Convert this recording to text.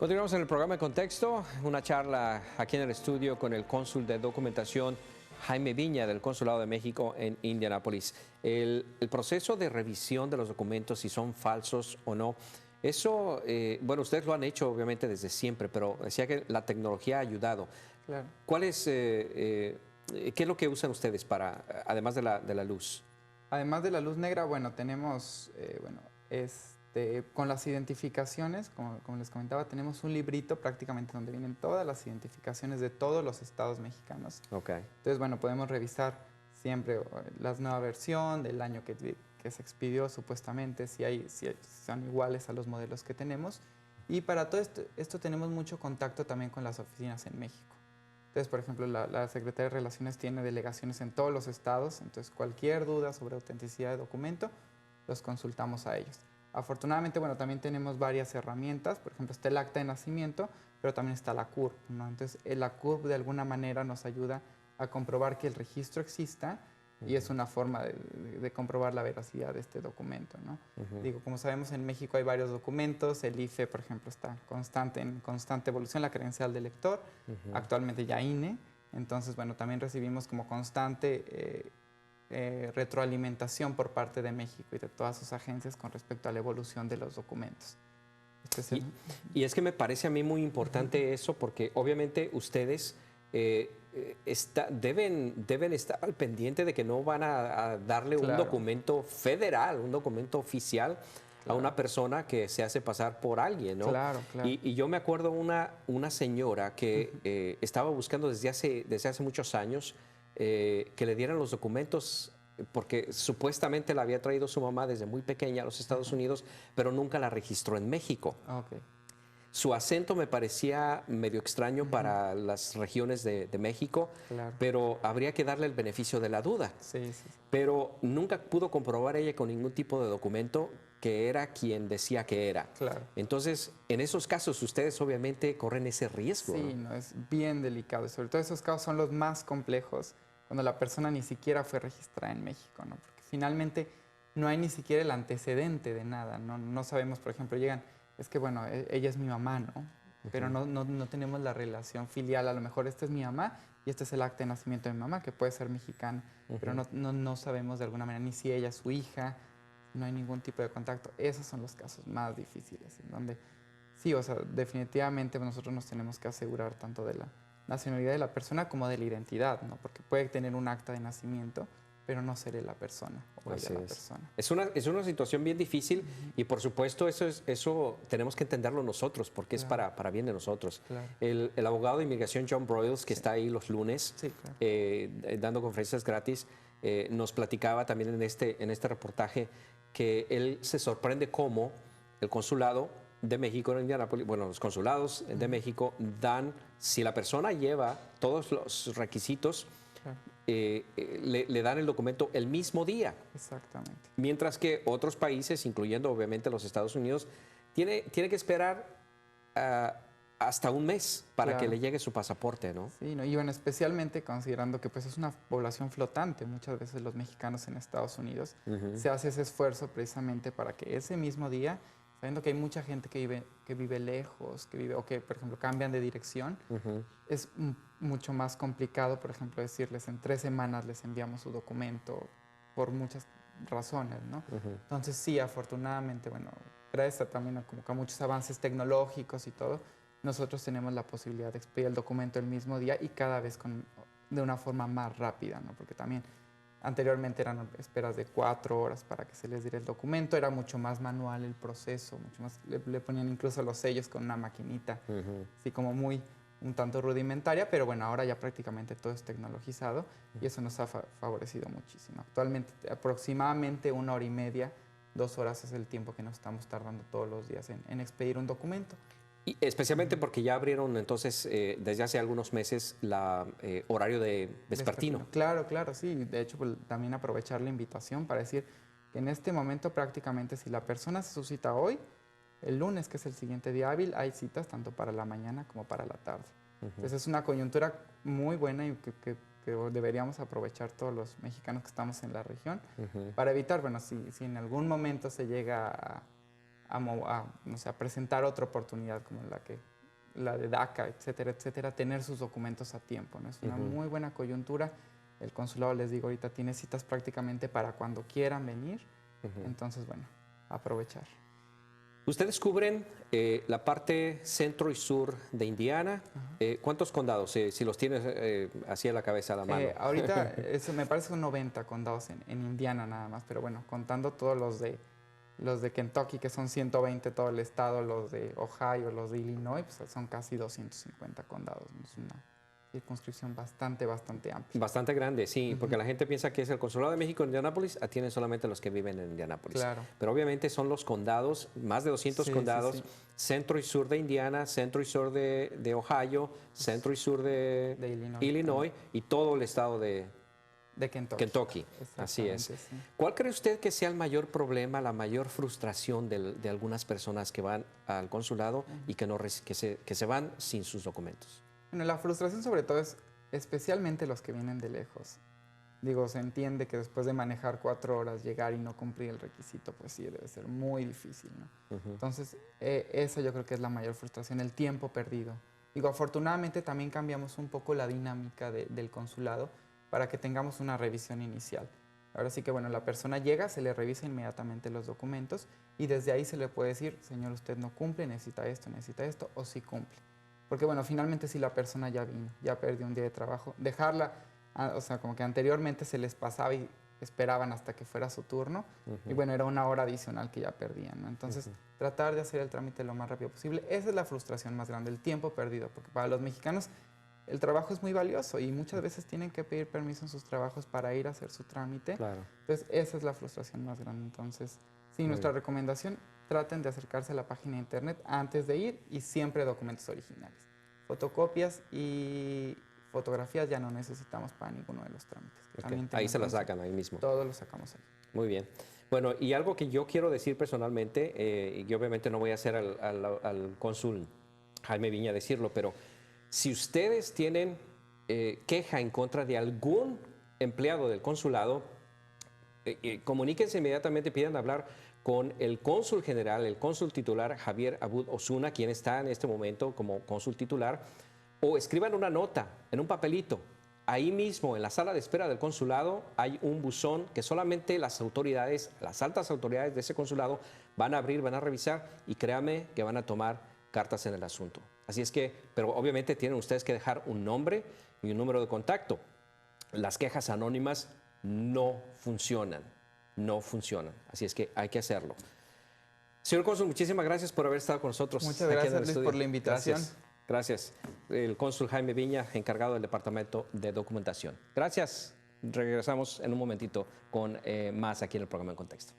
Continuamos en el programa de Contexto, una charla aquí en el estudio con el cónsul de documentación Jaime Viña del Consulado de México en Indianápolis. El proceso de revisión de los documentos, si son falsos o no, eso, bueno, ustedes lo han hecho obviamente desde siempre, pero decía que la tecnología ha ayudado. Claro. ¿Qué es lo que usan ustedes para, además de la luz? Además de la luz negra, bueno, tenemos, con las identificaciones, como les comentaba, tenemos un librito prácticamente donde vienen todas las identificaciones de todos los estados mexicanos. Okay. Entonces, bueno, podemos revisar siempre la nueva versión del año que se expidió supuestamente, si son iguales a los modelos que tenemos. Y para todo esto tenemos mucho contacto también con las oficinas en México. Entonces, por ejemplo, la Secretaría de Relaciones tiene delegaciones en todos los estados, entonces cualquier duda sobre autenticidad de documento, los consultamos a ellos. Afortunadamente, bueno, también tenemos varias herramientas, por ejemplo, está el acta de nacimiento, pero también está la CURP, ¿no? Entonces, la CURP de alguna manera nos ayuda a comprobar que el registro exista y es una forma de comprobar la veracidad de este documento, ¿no? Digo, como sabemos, en México hay varios documentos, el IFE, por ejemplo, está en constante evolución, la credencial del lector, actualmente ya INE, entonces, bueno, también recibimos como constante retroalimentación por parte de México y de todas sus agencias con respecto a la evolución de los documentos. Y es que me parece a mí muy importante eso porque obviamente ustedes deben estar al pendiente de que no van a darle un documento federal, un documento oficial a una persona que se hace pasar por alguien, ¿no? Claro, claro. Y yo me acuerdo una señora que estaba buscando desde hace muchos años que le dieran los documentos porque supuestamente la había traído su mamá desde muy pequeña a los Estados Unidos, pero nunca la registró en México. Okay. Su acento me parecía medio extraño para las regiones de México, claro. pero habría que darle el beneficio de la duda. Sí, sí. Pero nunca pudo comprobar ella con ningún tipo de documento que era quien decía que era. Claro. Entonces, en esos casos, ustedes obviamente corren ese riesgo. Sí, no, es bien delicado. Sobre todo esos casos son los más complejos, cuando la persona ni siquiera fue registrada en México, ¿no? Porque finalmente no hay ni siquiera el antecedente de nada, ¿no? No sabemos, por ejemplo, llegan, es que bueno, ella es mi mamá, ¿no? Pero no tenemos la relación filial, a lo mejor esta es mi mamá y este es el acta de nacimiento de mi mamá, que puede ser mexicana, pero no sabemos de alguna manera ni si ella es su hija, no hay ningún tipo de contacto. Esos son los casos más difíciles, en donde sí, o sea, definitivamente nosotros nos tenemos que asegurar tanto de la nacionalidad de la persona como de la identidad, ¿no? Porque puede tener un acta de nacimiento, pero no seré la persona o ella la persona. Es una situación bien difícil y por supuesto eso tenemos que entenderlo nosotros porque es para bien de nosotros. Claro. El abogado de inmigración John Broyles, que está ahí los lunes dando conferencias gratis, nos platicaba también en este reportaje que él se sorprende cómo el consulado de México en Indianápolis, bueno, los consulados de México dan, si la persona lleva todos los requisitos, le dan el documento el mismo día. Exactamente. Mientras que otros países, incluyendo obviamente los Estados Unidos, tiene que esperar hasta un mes para que le llegue su pasaporte, ¿no? Sí, ¿no? Y bueno, especialmente considerando que pues, es una población flotante, muchas veces los mexicanos en Estados Unidos, se hace ese esfuerzo precisamente para que ese mismo día, sabiendo que hay mucha gente que vive lejos, o que, por ejemplo, cambian de dirección, es mucho más complicado, por ejemplo, decirles en 3 semanas les enviamos su documento por muchas razones, ¿no? Entonces sí, afortunadamente, bueno, gracias también a muchos avances tecnológicos y todo, nosotros tenemos la posibilidad de expedir el documento el mismo día y cada vez de una forma más rápida, ¿no? Porque también anteriormente eran esperas de 4 horas para que se les diera el documento, era mucho más manual el proceso, mucho más, le ponían incluso los sellos con una maquinita, así como un tanto rudimentaria, pero bueno, ahora ya prácticamente todo es tecnologizado y eso nos ha favorecido muchísimo. Actualmente aproximadamente 1 hora y media, 2 horas es el tiempo que nos estamos tardando todos los días en expedir un documento. Y especialmente porque ya abrieron entonces desde hace algunos meses el horario de vespertino. Claro, claro, sí. De hecho, pues, también aprovechar la invitación para decir que en este momento prácticamente si la persona se suscita hoy, el lunes, que es el siguiente día hábil, hay citas tanto para la mañana como para la tarde. Entonces es una coyuntura muy buena y que deberíamos aprovechar todos los mexicanos que estamos en la región para evitar, bueno, si en algún momento se llega no sé, a presentar otra oportunidad como la de DACA, etcétera, etcétera, tener sus documentos a tiempo, ¿no? Es una muy buena coyuntura. El consulado, les digo, ahorita tiene citas prácticamente para cuando quieran venir. Entonces, bueno, aprovechar. Ustedes cubren la parte centro y sur de Indiana. ¿Cuántos condados? Si los tienes así a la cabeza, a la mano. Ahorita eso me parece son 90 condados en Indiana nada más, pero bueno, contando todos los de Kentucky, que son 120 todo el estado, los de Ohio, los de Illinois, pues son casi 250 condados. Es una circunscripción bastante amplia. Bastante grande, sí, porque la gente piensa que es el Consulado de México en Indianápolis, atienden solamente los que viven en Indianápolis. Claro. Pero obviamente son los condados, más de 200 condados, centro y sur de Indiana, centro y sur de Ohio, centro y sur de Illinois y todo el estado de Kentucky. Así es. Sí. ¿Cuál cree usted que sea el mayor problema, la mayor frustración de algunas personas que van al consulado y que se van sin sus documentos? Bueno, la frustración sobre todo es especialmente los que vienen de lejos. Digo, se entiende que después de manejar 4 horas llegar y no cumplir el requisito, pues sí, debe ser muy difícil, ¿no? Entonces, esa yo creo que es la mayor frustración, el tiempo perdido. Digo, afortunadamente también cambiamos un poco la dinámica del consulado para que tengamos una revisión inicial. Ahora sí que, bueno, la persona llega, se le revisa inmediatamente los documentos y desde ahí se le puede decir, señor, usted no cumple, necesita esto, o sí cumple. Porque, bueno, finalmente si la persona ya vino, ya perdió un día de trabajo, dejarla, o sea, como que anteriormente se les pasaba y esperaban hasta que fuera su turno, y bueno, era una hora adicional que ya perdían, ¿no? Entonces, tratar de hacer el trámite lo más rápido posible, esa es la frustración más grande, el tiempo perdido, porque para los mexicanos el trabajo es muy valioso y muchas veces tienen que pedir permiso en sus trabajos para ir a hacer su trámite. Claro. Entonces, esa es la frustración más grande. Entonces, sí, nuestra recomendación, traten de acercarse a la página de internet antes de ir y siempre documentos originales. Fotocopias y fotografías ya no necesitamos para ninguno de los trámites. Ahí se las sacan, ahí mismo. Todo lo sacamos ahí. Muy bien. Bueno, y algo que yo quiero decir personalmente, y obviamente no voy a hacer al cónsul Jaime Viña decirlo, pero si ustedes tienen queja en contra de algún empleado del consulado, comuníquense inmediatamente, pidan hablar con el cónsul general, el cónsul titular Javier Abud Osuna, quien está en este momento como cónsul titular, o escriban una nota en un papelito. Ahí mismo, en la sala de espera del consulado, hay un buzón que solamente las autoridades, las altas autoridades de ese consulado, van a abrir, van a revisar y créanme que van a tomar cartas en el asunto. Así es que, pero obviamente tienen ustedes que dejar un nombre y un número de contacto. Las quejas anónimas no funcionan. No funcionan. Así es que hay que hacerlo. Señor cónsul, muchísimas gracias por haber estado con nosotros. Muchas gracias, Luis, por la invitación. Gracias. El cónsul Jaime Viña, encargado del Departamento de Documentación. Gracias. Regresamos en un momentito con más aquí en el programa En Contexto.